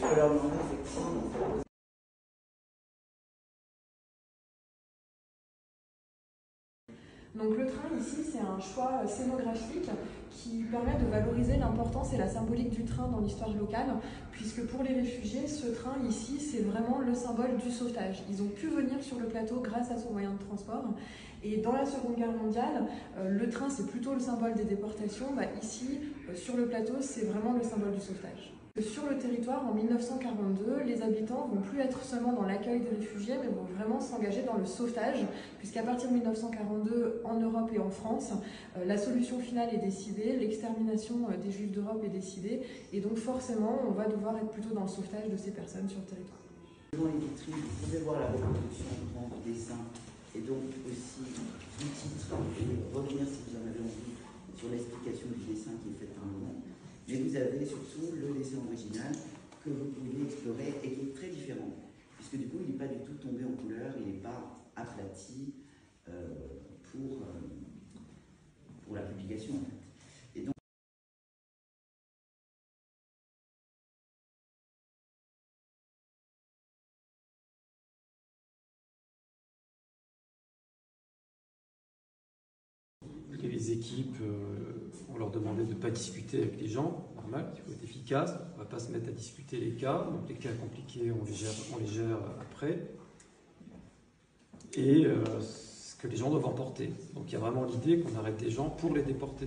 peux leur demander effectivement. Donc le train ici, c'est un choix scénographique qui permet de valoriser l'importance et la symbolique du train dans l'histoire locale, puisque pour les réfugiés, ce train ici, c'est vraiment le symbole du sauvetage. Ils ont pu venir sur le plateau grâce à ce moyen de transport. Et dans la Seconde Guerre mondiale, le train, c'est plutôt le symbole des déportations. Ici, sur le plateau, c'est vraiment le symbole du sauvetage. Sur le territoire, en 1942, les habitants vont plus être seulement dans l'accueil des réfugiés, mais vont vraiment s'engager dans le sauvetage, puisqu'à partir de 1942, en Europe et en France, la solution finale est décidée, l'extermination des Juifs d'Europe est décidée, et donc forcément, on va devoir être plutôt dans le sauvetage de ces personnes sur le territoire. Devant les vitrines, vous pouvez voir la reproduction en grand dessin, et donc aussi sous-titres, et revenir si vous en avez envie sur l'explication du dessin qui est fait par le monde. Mais vous avez surtout le dessin original que vous pouvez explorer et qui est très différent, puisque du coup il n'est pas du tout tombé en couleur, il n'est pas aplati pour la publication en fait. Et donc, et les équipes, on leur demandait de ne pas discuter avec les gens, normal, il faut être efficace, on ne va pas se mettre à discuter les cas, donc les cas compliqués, on les gère après. Et ce que les gens doivent emporter. Donc il y a vraiment l'idée qu'on arrête des gens pour les déporter.